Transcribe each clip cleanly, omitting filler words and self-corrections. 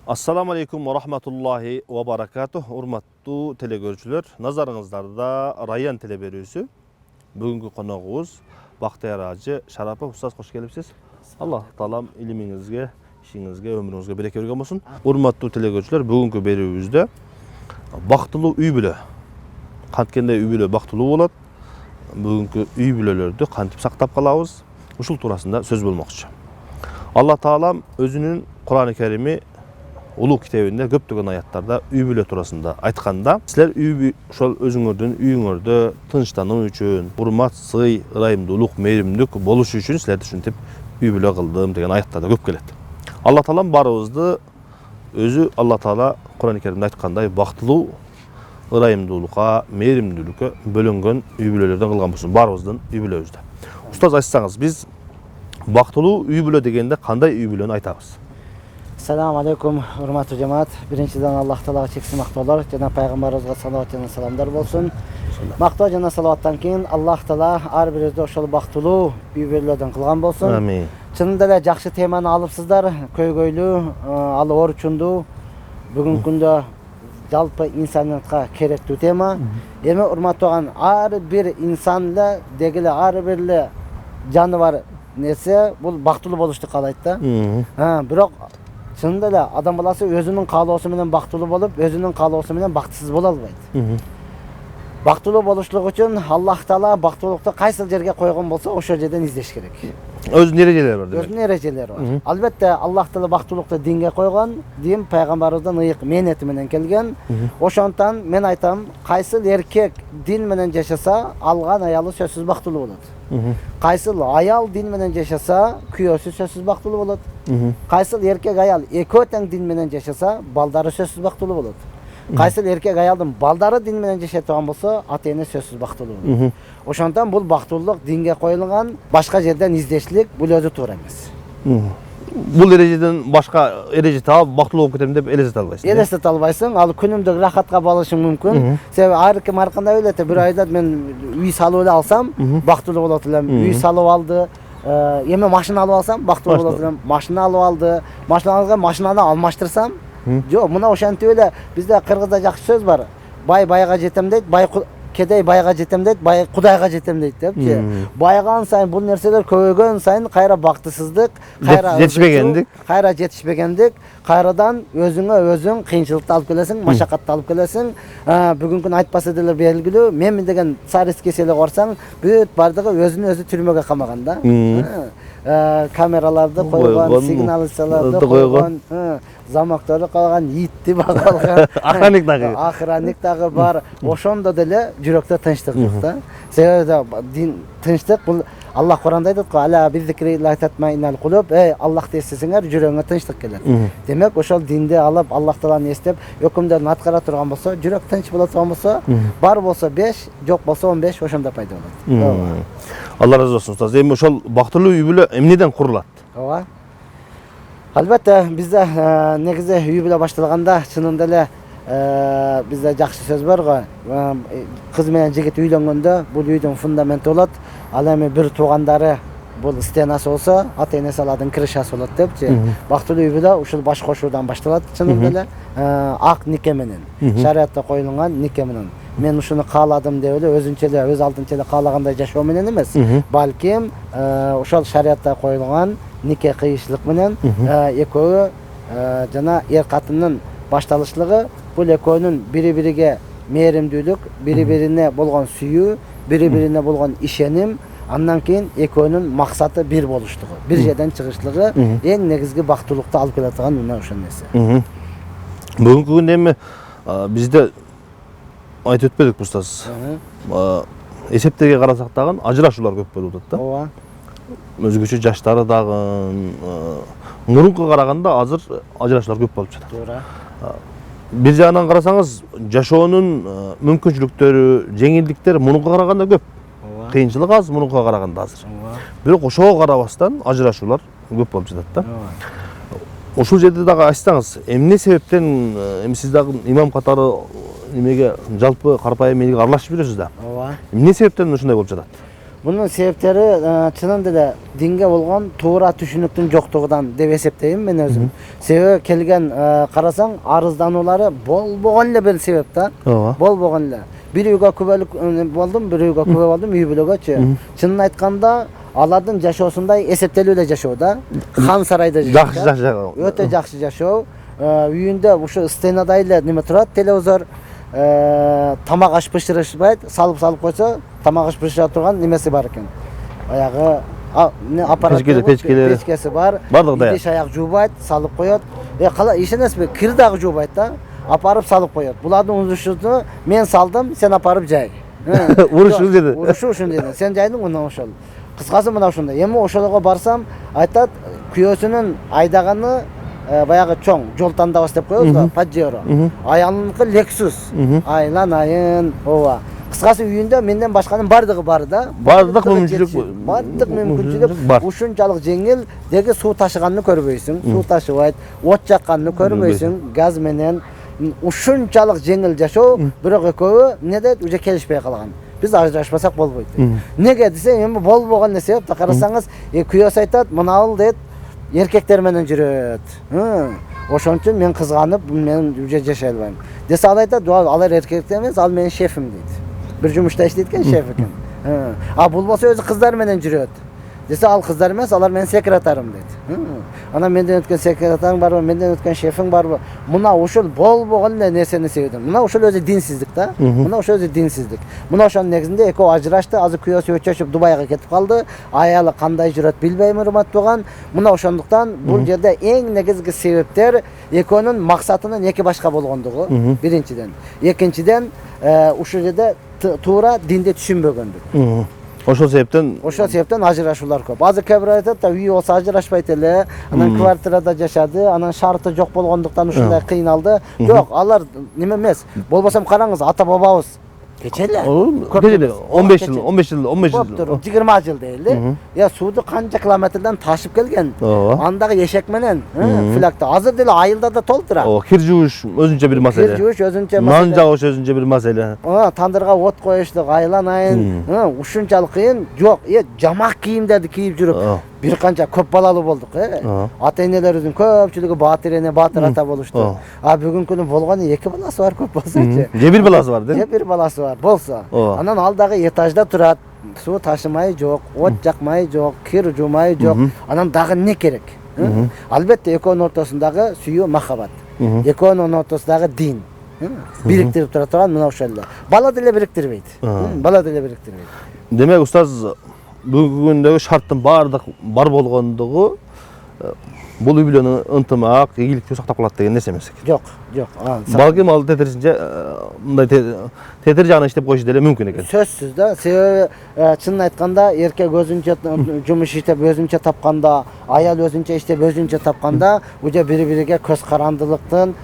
Assalamu alaikum wa rahmatullahi wa barakatuh. Urmattu telegörçülөр, nazarыңыздарда Rayyan Teleberүүсү. Бүгүнкү коногубуз Бактыяр Ажы Шарапов. Устаз, кош келипсиз. Аллах таалам илимиңизге, ишиңизге, өмүрүңүзгө береке берген болсун. Урматтуу теlegөрчүлөр, бүгүнкү берүүбүздө бактылуу үй бүлө. Канткенде үй бүлө бактылуу болот. Бүгүнкү үй бүлөлөрдү кантип сактап калабыз? Ушул туурасында сөз болмокчу. Аллах таалам өзүнүн Кур'ан-ы Керими Улуу китебинде көптөгөн аяттарда үй бүлө туурасында айтканда, силер ошол өзүңөрдүн үйүңөрдө тынчтануу үчүн, урмат, сый, ырайымдуулук, мээримдүүлүк болуш үчүн силерди ушинтип үй бүлө кылдым деген аяттарда көп келет. Алла таалам барыбызды өзү Алла таала Кур'ан-ы Керимде айткандай бактылуу, ырайымдуулукка, мээримдүүлүккө бөлөнгөн үй бүлөлөрдөн кылган болсун, барыбыздын үй бүлөбүздө. Устаз, айтсаңыз, биз бактылуу үй бүлө дегенде кандай үй бүлөнү айтабыз? Assalamu alaikum, hurmatlı cemaat. Birinciden Allah Teala'ya çeksin maktolar. Cenab-ı Peygamberimize salavat ve selamlar olsun. Makto cenab salavattan keyin Allah Teala har birinizde oşol baktılуу үй бүлөдөн кылган болсун. Амин. Чынында эле жакшы теманы алыпсыздар. Көйгөйлүү, ал орчундуу. Бүгүнкү күндө жалпы инсаниятка керектүү тема. Эми урматтаган ар бир инсан эле дегиле ар бир эле жаны бар нерсе бул бактылуу болушту каалайт да. Бирок чынында эле адам баласы өзүнүн каалоосу менен бактылуу болуп, өзүнүн каалоосу менен бактысыз боло албайт. Бактылуу болушлук үчүн Аллах Таала бактылуулукту кайсыл жерге койгон болсо, ошол жерден издеш керек. Өзүнүн эрежелери бар демек. Өзүнүн эрежелери бар. Албетте Аллах Таала бактылуулукту динге койгон, дин пайгамбарыбыздын ыйык мээнети менен келген. Ошондон мен айтам, кайсыл эркек дин менен жашаса, алган аялы сөзсүз бактылуу болот. Кайсыл аял дин менен жашаса, күйөөсү сөзсүз бактылуу болот. Кайсыл эркек аял экөө тең дин менен жашаса, балдары сөзсүз бактылуу болот. Кайсыл эркек аялдын балдары дин менен жашай турган болсо, ата эне сөзсүз бактылуу болот. Ошондон бул бактылуулук динге коюлган, башка жерден издешлик бул өзү туура эмес. Бул эрежеден башка эреже таап бактылуу болуп кетем деп элестете албайсың. Элестете албайсың, ал күнүмдүк рахатка балышың мүмкүн. Себеби ар ким ар кандай ойлойт, бир айда мен үй салып эле алсам, бактылуу болот элем. Үй салып алды. Эми машина алып алсам, бактылуу болот элем. Машина алып алды. Машина алган, машинаны алмаштырсам, жок, мына ошентип эле бизде кыргызда жакшы сөз бар. Бай байга жетем дейт, кедей байга жетем дейт, бай кудайга жетем дейт депчи. Байган сайын бул нерселер көбөйгөн сайын кайра бактысыздык, кайра жетишпегендик, кайрадан өзүңө өзүң кыйынчылыкты алып келесиң, машакатты алып келесиң. Бүгүнкү күн айтпаса деле белгилүү, мен деген царский кеселге барсаң, бүт бардыгы өзүн өзү түрмөгө камаган да. Камераларды койгон, сигналисаларды койгон, замокторду калган, итти багалган, охранник дагы бар. Ошондо деле жүрөктө тынчтык жок да. Себеби дин тынчтык бул Аллах Кур'анда айтат го, ала bizikri la tatmainal qulub, Аллахты эстесеңер, жүрөгүңө тынчтык келет. Демек, ошол динди алып, Аллах Тааланы эстеп, өкүмдөрүн аткара турган болсо, жүрөк тынч боло турган болсо, бар болсо 5, жок болсо 15, ошондо пайда болот. Алла разы болсун, устаз. Эми ошол бактылуу үй бүлө эмнеден курулат? Ооба. Албетте, бизде негизи үй бүлө башталганда чынында эле бизде жакшы сөз бар го. Кыз менен жигит үйлөнгөндө бул үйдүн фундаменти болот. Ал эми бир туугандары бул стенасы болсо, ата энеси аладын крышасы болот депчи. Бактылуу үй бүлө ушул баш кошуудан башталат чынында эле. Ак нике менен, шариатта коюлган нике менен. Мен ушуну кааладым деп эле өзүнчө эле, өз алдынча эле каалагандай жашоо менен эмес, балким ошол шариатта коюлган нике кыйышлык менен экөө жана эр катындын башталышлыгы бул экөөнүн бири-бириге мээримдүүлүк, бири-бирине болгон сүйүү, бири-бирине болгон ишеним, андан кийин экөөнүн максаты бир болуштугу, бир жерден чыгышлыгы эң негизги бактылуулукту алып келе турган мына ошол нерсе. Бүгүнкү күндө эми бизде айтып өтпөдүк, устаз. Эсептерге карасак дагы ажырашуулар көп болуп атат да. Ооба. Өзгөчө жаштары дагы мурункуга караганда азыр ажырашуулар көп болуп жатат. Туура. Бир жагынан карасаңыз, жашоонун мүмкүнчүлүктөрү, жеңилдиктери мурункуга караганда көп. Кыйынчылык аз, мурункуга караганда азыр. Бирок ошого карабастан ажырашуулар көп болуп жатат да. Ошол жерде дагы айтсаңыз, эмне себептен эми сиз дагы имам катары немеге жалпы карапайым элге аралашып жүрөсүз да. Ооба. Эмне себептен ушундай болуп жатат? Bunun себептери чынында эле динге болгон туура түшүнүктүн жоктугунан деп эсептейм мен өзүм. Себеби келген карасаң арыздануулары болбогон эле бир себеп да. Болбогон эле. Bir үйгө күбөлүк болдум, bir үйгө күбө болдум, үй бүлөгөчү. Чынын айтканда алардын жашоосундай эсептелүү эле жашоо да. Хан сарайда жашоо. Жакшы жашоо. Өтө жакшы жашоо. Үйүндө ушу стенада эле неме турат, телевизор, тамак аш бышырышпайт, салып койсо, тамак аш бышыра турган немеси бар экен. Аягы аппарат печкеси бар. Идиш аяк жуубайт, салып коет. Кала ишенесизби? Кир дагы жуубайт да. Апарып салып коет. Булардын урушуну мен салдым, сен апарып жай. Урушу деди. Урушу ушун деди. Сен жайдың мына ошол. Кыскасы мына ушундай. Эми ошолго барсам, айтат, күйөөсүнүн айдаганы баягы чоң жол тандабас деп коебуз да, Паджеро. Аялыныкы Lexus. Айланайын, ооба. Кыскасы үйүндө менден башканын бардыгы бар да. Бардык мүмкүнчүлүк. Бардык мүмкүнчүлүк ушунчалык жеңил, деги суу ташыганды көрбөйсүң, суу ташыбайт, от жакканды көрбөйсүң, газ менен ушунчалык жеңил жашоо, бирок экөө не дейт, уже келишпей калган. Биз ажырашпасак болбойт. Неге десе, эми болбогон нерсе деп карасаңыз, күйөөсү айтат, мынабыл дейт, эркектер менен жүрөт. Ошон үчүн мен кызганып, мен уже жашай албайм. Десе ал айтат, алар эркектер эмес, ал менин шефим дейт. Bir жумушта иштейт экен, шеф экен. А бул болсо өзү кыздар менен жүрөт. Десе ал кыздар эмес, алар менин секретарым дейт. Анан менден өткөн секретарың барбы, менден өткөн шефиң барбы? Мына ушул болбогон эле нерсени себедим. Мына ушул өзү динсиздик да. Мына ушул өзү динсиздик. Мына ошонун негизинде экөө ажырашты, азыр күйөөсү өчөшүп Дубайга кетип калды. Аялы кандай жүрөт билбейм, урмат туган. Мына ошондуктан бул жерде эң негизги себептер экөөнүн максатынын эки башка болгондугу, биринчиден. Экинчиден, ушул жерде туура динди түшүнбөгөндүк. Ошол себептен ажырашуулар көп. Азыр кээ бир айтат да, үй болсо ажырашпайт эле, анан квартирада жашады, анан шарты жок болгондуктан ушундай кыйналды. Жок, алар неме эмес. Болбосом караңыз, ата бабабыз кече эле. 15 жыл. 20 жыл дейли. Сууду канча километрден ташып келген. Андагы эшек менен, флакта. Азыр деле айылда да толтура. Кир жууш өзүнчө бир маселе. Кир жууш өзүнчө маселе. Нан жагыш өзүнчө бир маселе. Тандырга от коюштук, айланайын. Ушунчалык кыйын. Жок, жамак кийимдерди кийип жүрүп, бир канча көп балалуу болдук, Ата энелерибиздин көпчүлүгү баатыр эне, баатыр ата болушту. Бүгүнкү күнү болгону 2 баласы бар, көп болсочу. Же бир баласы бар, Же бир баласы бар болсо. Анан ал дагы этажда турат. Суу ташымай жок, от жакмай жок, кир жуумай жок. Анан дагы не керек? Албетте экөөнүн ортосундагы сүйүү, махабат. Экөөнүн ортосундагы дин. Бириктирип тура турган мына ошол эле. Бала деле бириктирбейт. Демек, устаз, бүгүнкү күндөгү шарттын баардык бар болгондугу бул үй бүлөнүн ынтымак, ийгиликти сактап калат деген нерсе эмес экен. Жок. Балким ал тетирисинче мындай тетир жагына иштеп коюшу деле мүмкүн экен. Сөзсүз да. Себеби чынын айтканда эркек өзүнчө жумуш иштеп өзүнчө тапканда, аял өзүнчө иштеп өзүнчө тапканда, уже бири-бириге көз карандылыктын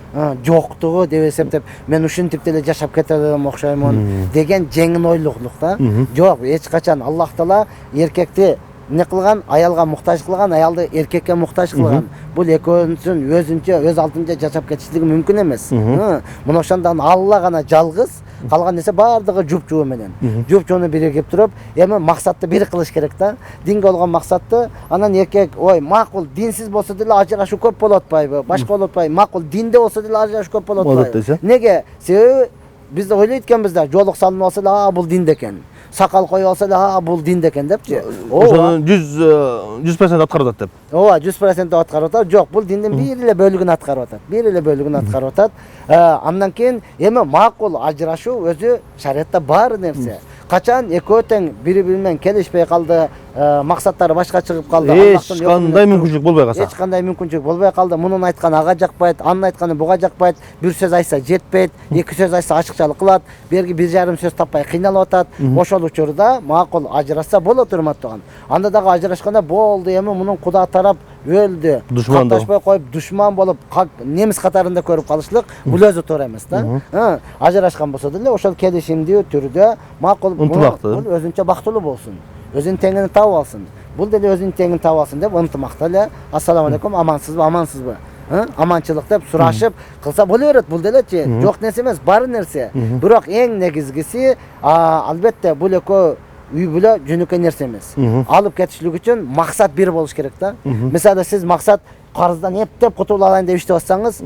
жоктугу деп эсептеп, мен ушинтип деле жашап кете элем окшоймун деген жеңил ойлуулук да. Жок, эч качан Аллах Таала эркекти не кылган, аялга муктаж кылган, аялды эркекке муктаж кылган. Бул экөөсүн өзүнчө, өз алдынча жашап кетиштиги мүмкүн эмес. Мына ошондон Алла гана жалгыз, калган нерсе баардыгы жуп-жуу менен. Жуп-жууну биригип туруп, эми максатты бир кылыш керек да. Динге болгон максатты, анан эркек, ой, макул, динсиз болсо деле ажырашуу көп болуп атпайбы? Башка болуп атпайбы? Макул, динде болсо деле ажырашуу көп болуп атпайбы? Неге? Себеби биз да ойлойт экенбиз да, жоолук салынып алса да, бул динде экен. Сакал коюп алса да, бул динде экен депчи. Ошонун 100% аткарып атат деп. Ооба, 100% аткарып атат. Жок, бул диндин бир эле бөлүгүн аткарып атат. Андан кийин эми макул ажырашуу өзү шариатта бар нерсе. Качан экөө тең бири-бири менен келишпей калды, максаттары башка чыгып калды, Аллахтын кандай мүмкүнчүлүк болбой калса. Эч кандай мүмкүнчүлүк болбой калды. Мунун айтканы ага жакпайт, анын айтканы буга жакпайт. Бир сөз айтса жетпейт, эки сөз айтса ачыкчалык кылат, берги 1,5 сөз таппай кыйналып атат. Ошол учурда макул ажырашса болот, урмат туган. Анда дагы ажырашканда болду, эми мунун куда тарап өлдү, катташпай коюп душман болуп немис катарында көрүп калышлык бул өзү туура эмес да. Ажырашкан болсо деле ошол келишимдүү түрдө макул, бул өзүнчө бактылуу болсун, өзүнүн теңини таап алсын, бул деле өзүнүн теңин таап алсын деп ынтымакта эле ассаламу алейкум, амансызбы аманчылык деп сурашып кылса боло берет. Бул делечи жок нерсе эмес, бар нерсе. Бирок эң негизгиси албетте бул экөө үй бүлө жөнөкөй нерсе эмес. Алып кетишлик үчүн максат бир болуш керек да. Мисалы сиз максат карыздан эптеп кутулуп алайын деп иштеп атсаңыз,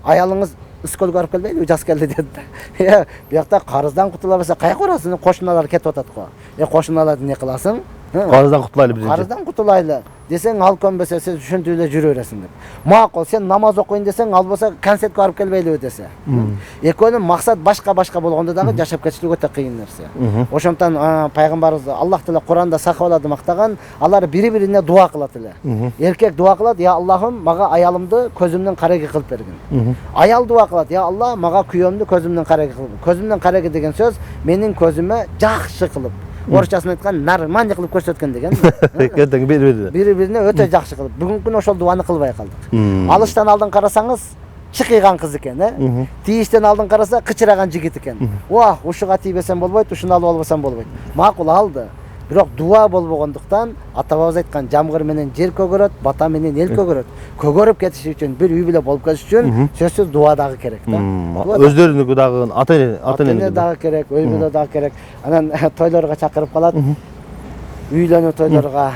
аялыңыз үскөлгө барып келбейби, жаз келди деді. Биякта карыздан кутула албаса каяка барасың? Кошуналар кетип атат го. Кошуналарды не кыласың? Карыздан кутулайлы биринчи. Карыздан кутулайлы десең, ал көнбөсө сиз ушинтип эле жүрө бересиң деп. Макул, сен намаз окуйн десең, ал болсо концертке барып келбейлиби десе. Экөөнүн максат башка болгондо дагы жашап кетишлик өтө кыйын нерсе. Ошондон пайгамбарыбыз Аллах Таала Куранда сахабаларды мактаган, алар бири-бирине дуа кылат эле. Эркек дуа кылат: "Я Аллахым, мага аялымды көзүмдөн кареги кылып бергин." Аял дуа кылат: "Я Алла, мага күйөөмдү көзүмдөн кареги кылып." Көзүмдөн кареги деген сөз менин көзүмө жакшы кылып, орусчасын айткан нормально кылып көрсөткөн деген. Бири-бирине өтө жакшы кылып. Бүгүнкү күнү ошол дуаны кылбай калдык. Алыштан алдын карасаңыз, чыкыйган кыз экен, тийиштен алдын караса кычыраган жигит экен. Ушуга тийбесем болбойт, ушуну алып албасам болбойт. Макул алды. Бирок дуа болбогондуктан ата-бабабыз айткан, жамгыр менен жер көгөрөт, бата менен эл көгөрөт. Көгөрүп кетиш үчүн, бир үй бүлө болуп кетиш үчүн сөзсүз дуа дагы керек да. Өздөрүнүкү дагы ата-эне дагы керек, үй бүлө дагы керек. Анан тойлорго чакырып калат. Үйлөнүү тойлорго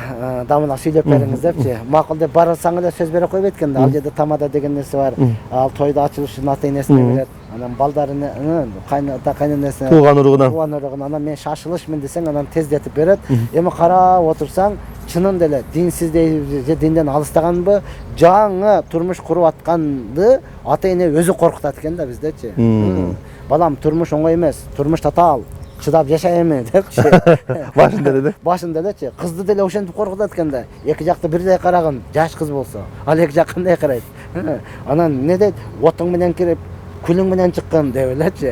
дамына сүйлөп бериңиз депчи. Макул деп барсаң эле сөз бере койбойт экен да. Ал жерде тамада деген нерсе бар. Ал тойду ачылышын ата-энесине берет. Анан балдарына, кайненесине, тууган уругунан. Анан мен шашылышмын десең, анан тездетип берет. Эми карап отурсаң, чынында эле динсиз же динден алыстаганбы, жаңы турмуш куруп атканды ата-эне өзү коркутат экен да биздечи. Балам, турмуш оңой эмес, турмуш татаал. Чыдап жашайм депчи. Башында элечи. Кызды деле ошентип коркутат экен да. Эки жакты бирдей карагын, жаш кыз болсо. Ал эки жак кандай карайт? Анан не дейт? Отуң менен кирип, күлүң менен чыккан деп элечи.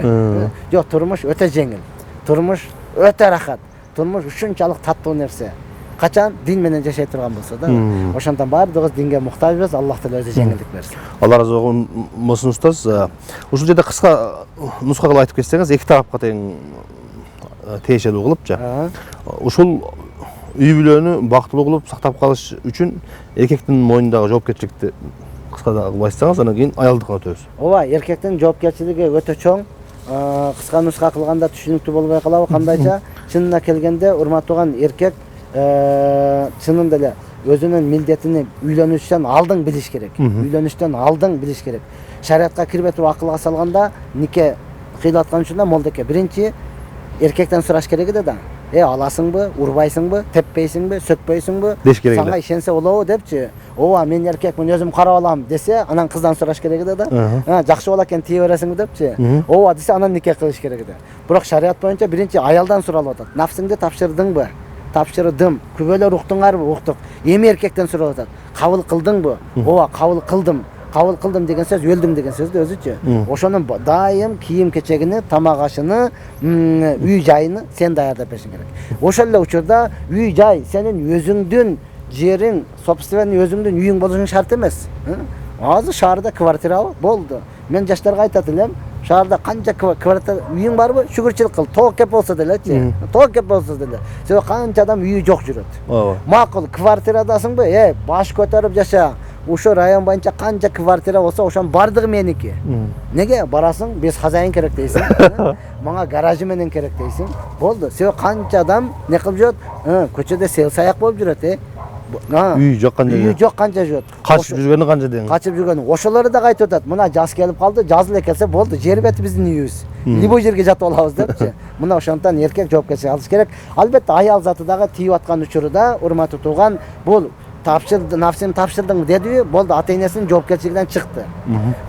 Жок, турмуш өтө жеңил. Турмуш өтө рахат. Турмуш ушунчалык таттуу нерсе. Качан дин менен жашай турган болсо да. Ошондон баардыгыбыз динге муктажбыз. Аллах Таала өзү жеңилдик берсин. Алла разы болсун устаз. Ушул жерде кыска нуска кылып айтып кетсеңиз, эки тарапка тең тиешелүү кылыпчы. Ушул үй бүлөнү бактылуу кылып сактап калыш үчүн эркектин мойнундагы жоопкерчиликти кыска кылып айтсаңыз, анан кийин аялдыкына өтөбүз. Ооба, эркектин жоопкерчилиги өтө чоң. Кыска нуска кылганда түшүнүктүү болбой калабы кандайча? Чынына келгенде, урматтууган эркек чынында эле өзүнүн милдетини үйлөнүштөн алдын билиш керек. Үйлөнүштөн алдын билиш керек. Шариатка кирбей туруп акылга салганда, нике кыйлаткан үчүн молдеке биринчи эркектен сураш керек да. Аласыңбы, урбайсыңбы, теппейсиңби, сөкпөйсүңбү? Сага ишенсе болобу депчи. Ооба, мен эркекмин, өзүм карап алам десе, анан кыздан сураш керек да. Жакшы боло экен, тие бересиңби депчи. Ооба десе, анан нике кылыш керек да. Бирок шариат боюнча биринчи аялдан суралып атат. Нафсыңды тапшырдыңбы? Тапшырдым. Күбөлөр уктуңарбы? Уктук. Эми эркектен суралып атат. Кабыл кылдыңбы? Ооба, кабыл кылдым. Кабыл кылдым деген сөз өлдүң деген сөз да өзүчү. Ошонун дайым кийим кечегини, тамак ашыны, үй жайыны сен даярдап беришиң керек. Ошол эле учурда үй жай сенин өзүңдүн жериң, собственный өзүңдүн үйүң болушуң шарт эмес. Азыр шаарда квартирабы? Болду. Мен жаштарга айтат элем, шаарда канча квартира үйүң барбы? Шүгүрчүлүк кыл. Тоок кеп болсо делечи. Тоок кеп болсо деле. Себеби канча адам үйү жок жүрөт. Макул, квартирадасыңбы? Баш көтөрүп жаша. Ошо район боюнча канча квартира болсо, ошонун бардыгы меники. Неге барасың? Без хозяин керек дейсиң. Мага гаражы менен керек дейсиң. Болду. Себеби канча адам не кылып жүрөт? Көчөдө сел саяк болуп жүрөт, Үй жок канча. Үй жок канча жүрөт. Качып жүргөнү канча дең. Качып жүргөнү. Ошолорду да айтып атат. Мына жаз келип калды, жаз эле келсе болду. Жер бети биздин үйүбүз. Любой жерге жатып алабыз депчи. Мына ошондон эркек жоопкерчилик алыш керек. Албетте аял заты дагы тийип аткан учурда, урматтуу тууган, бул нафсин тапшырдың дедиби, болду, ата-энесинин жоопкерчилигинен чыкты.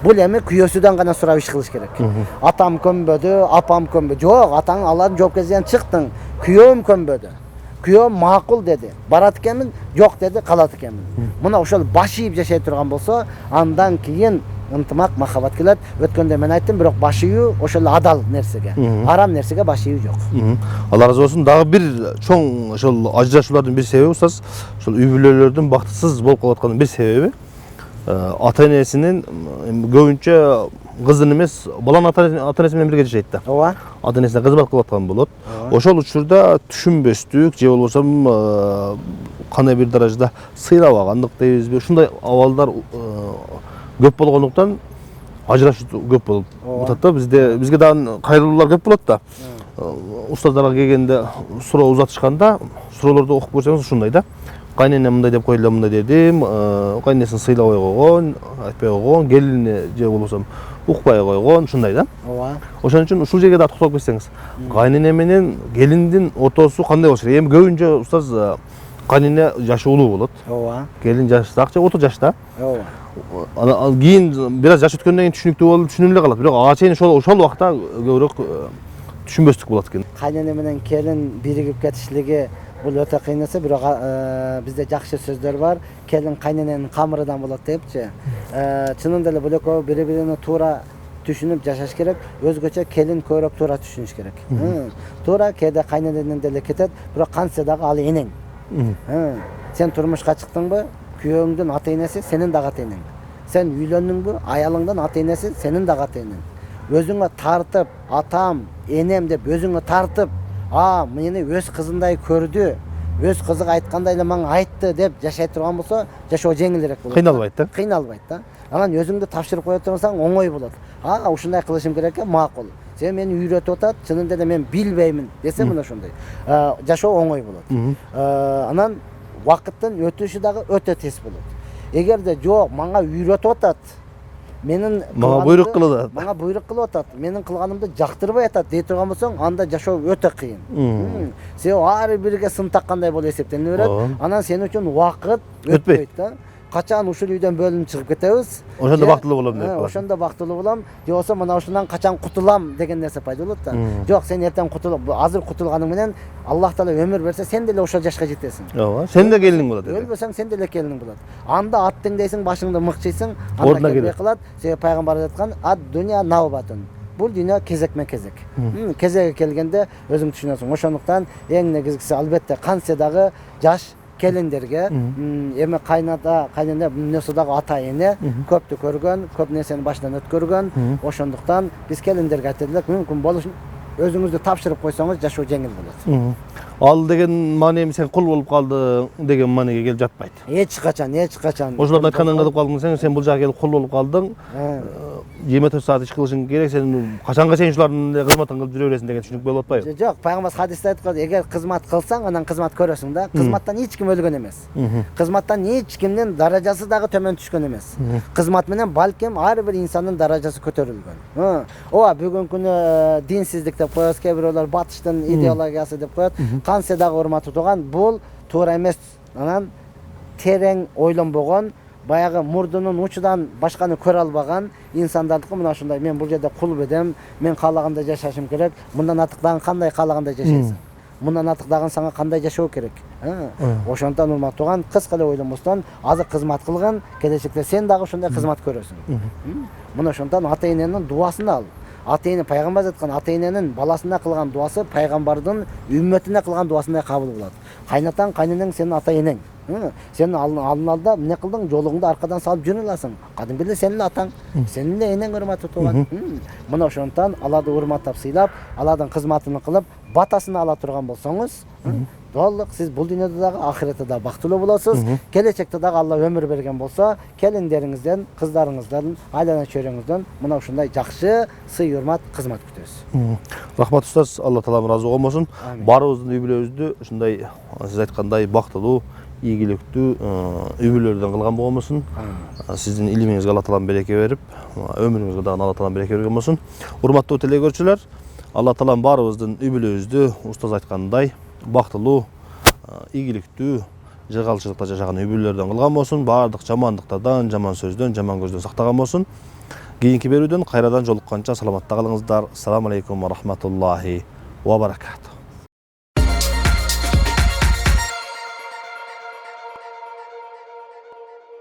Бул эми күйөөсүдөн гана сурап иш кылыш керек. Атам көнбөдү, апам көнбөдү. Жок, атаң алардын жоопкерчилигинен чыктың. Күйөөм көнбөдү. Күйөөм макул деди. Барат экенмин, жок деди, калат экенмин. Мына ошол баш ийип жашай турган болсо, андан кийин ынтымак, махаббат келет. Өткөндө мен айттым, бирок баш ийүү ошол адал нерсеге. Арам нерсеге баш ийүү жок. Алла разы болсун. Дагы бир чоң ошол ажырашуулардын бир себеби устаз, ошол үй бүлөлөрдүн бактысыз болуп калатканын бир себеби ата-энесинин көбүнчө кыздын эмес, баланын ата-энеси менен бирге жашайт да. Ооба. Ата-энесине кызмат кылып аткан болот. Ошол учурда түшүнбөстүк же болбосо кандай бир даражада сыйлабагандык дейбизби? Ушундай абалдар көп болгондуктан ажырашуу көп болуп атат да. Бизге дагы кайрылуулар көп болот да. устаздарга келгенде суроо узатышканда суроолорду окуп көрсөңүз ушундай да. Кайнене мындай деп койду, мындай дедим, кайнесин сыйлабай койгон, айтпай койгон, келине же болбосо укпай койгон, ушундай да. Ооба. Ошон үчүн ушул жерге да токтолуп кетсеңиз. Кайнене менен келиндин отосу кандай болуш керек? Эми көбүнчө устаз кайнене жашы улуу болот. Ооба. Келин жаштаак же ото жашта. Ооба. Анан кийин бир аз жаш өткөндөн кийин түшүнүктүү болуп түшүнүп эле калат. Бирок ага чейин ошол убакта көбүрөөк түшүнбөстүк болот экен. Кайнене менен келин биригип кетишлиги бул өтө кыйын нерсе, бирок бизде жакшы сөздөр бар. Келин кайнененин камырынан болот депчи. Чынында эле бул экөө бири-бирине туура түшүнүп жашаш керек. Өзгөчө келин көбүрөөк туура түшүнүш керек. Туура кээде кайненеден деле кетет, бирок кантсе дагы ал энең. Сен турмушка чыктыңбы? Күйөөңдүн ата-энеси сенин дагы ата-энең. Сен үйлөндүңбү? Аялыңдын ата-энеси сенин дагы ата-энең. Өзүңө тартып, атам, энем деп өзүңө тартып, мени өз кызындай көрдү, өз кызыга айткандай эле мага айтты деп жашай турган болсо, жашоо жеңилирээк болот. Кыйналбайт да. Кыйналбайт да. Анан өзүңдү тапшырып кое турсаң оңой болот. Ушундай кылышым керек экен, макул. Сен мени үйрөтүп атат, чынында эле мен билбеймин десе мына ошондой. Жашоо оңой болот. Анан вакыттын өтүшү дагы өтө тез болот. Эгерде жок, мага үйрөтүп атат, менин мага буйрук кылып атат. Мага буйрук кылып атат, менин кылганымды жактырбай атат дей турган болсоң, анда жашоо өтө кыйын. Сен ар бирге сын таккандай болуп эсептенип берет. Анан сен үчүн вакыт өтпөйт да. Качан ушул үйдөн бөлүнүп чыгып кетебиз? Ошондо бактылуу болом деп. Ошондо бактылуу болом. Же болсо мына ушундан качан кутулам деген нерсе пайда болот да. Жок, сен эртең кутулуп, азыр кутулганың менен Аллах Таала өмүр берсе, сен деле ошол жашка жетесиң. Ооба, сен де келиниң болот. Өлбөсөң сен деле келиниң болот. Анда аттың дейсиң, башыңды мыкчыйсың, Ордуна келбей калат. Себеби пайгамбар айткан: "Ад дуня навбатун." Бул дүйнө кезекме кезек. Кезеги келгенде өзүң түшүнөсүң. Ошондуктан эң негизгиси албетте кантсе дагы жаш келиндерге, эми кайнене мүнөсү дагы ата эне көптү көргөн, көп нерсени башынан өткөргөн. Ошондуктан биз келиндерге айтып элек, мүмкүн болуш өзүңүздү тапшырып койсоңуз жашоо жеңил болот. Ал деген маани эми сен кул болуп калдың деген мааниге келип жатпайт. Эч качан. Ошолордун айтканын кылып калдың сен бул жака келип кул болуп калдың. 24 саат иш кылышың керек, сен качанга чейин ушулардын кызматын кылып жүрө бересиң деген түшүнүк болуп атпайбы? Жок, пайгамбар хадисте айткан, эгер кызмат кылсаң, анан кызмат көрөсүң да. Кызматтан эч ким өлгөн эмес. Кызматтан эч кимдин даражасы дагы төмөн түшкөн эмес. Кызмат менен балким ар бир инсандын даражасы көтөрүлгөн. Ооба, бүгүнкү күнү динсиздик деп коебуз, кээ бирөөлөр батыштын идеологиясы деп коет. Кантсе дагы урматтуу туган, бул туура эмес. Анан терең ойлонбогон, баягы мурдунун учудан башканы көрө албаган инсандардыкы мына ушундай. Мен бул жерде кул бедем, мен каалагандай жашашым керек. Мындан артык дагы кандай каалагандай жашайсың? Мындан артык дагы сага кандай жашоо керек? Ошондон урматтуу туган, кыска эле ойлонбостон азыр кызмат кылгын, келечекте сен дагы ушундай кызмат көрөсүң. Мына ошондон ата-эненин дуасын ал. Ата-эне пайгамбар айткан, ата-эненин баласына кылган дуасы пайгамбардын үммөтүнө кылган дуасындай кабыл болот. Кайнатаң, кайненең сенин ата-энең. Сен алдын алда эмне кылдың, жолуңду аркадан салып жүрө аласың. Кадимки эле сенин атаң, сенин эле энең урматтуу туган. Мына ошондон аларды урматтап, сыйлап, алардын кызматын кылып, батасын ала турган болсоңуз, толук сиз бул дүйнөдө дагы, ахиретте дагы бактылуу болосуз. Келечекте дагы Алла өмүр берген болсо, келиндериңизден, кыздарыңыздан, айлана чөйрөңүздөн мына ушундай жакшы сый урмат, кызмат күтөбүз. Рахмат устаз, Алла таалам ыраазы болмосун. Баарыбыздын үй бүлөбүздү ушундай сиз айткандай бактылуу, ийгиликтүү үй бүлөлөрдөн кылган болмосун. Сиздин илимиңизге Алла таалам береке берип, өмүрүңүзгө дагы Алла таалам береке берген болсун. Урматтуу телекөрүүчүлөр, Алла таалам баарыбыздын үй бүлөбүздү устаз айткандай бактылуу, ийгиликтүү, жыгалчылыкта жашаган үй бүлөлөрдөн кылган болсун. Баардык жамандыктардан, жаман сөздөн, жаман көздөн сактаган болсун. Кийинки берүүдөн кайрадан жолукканча саламатта калыңыздар. Ассаламу алейкум ва рахматуллахи ва баракатух.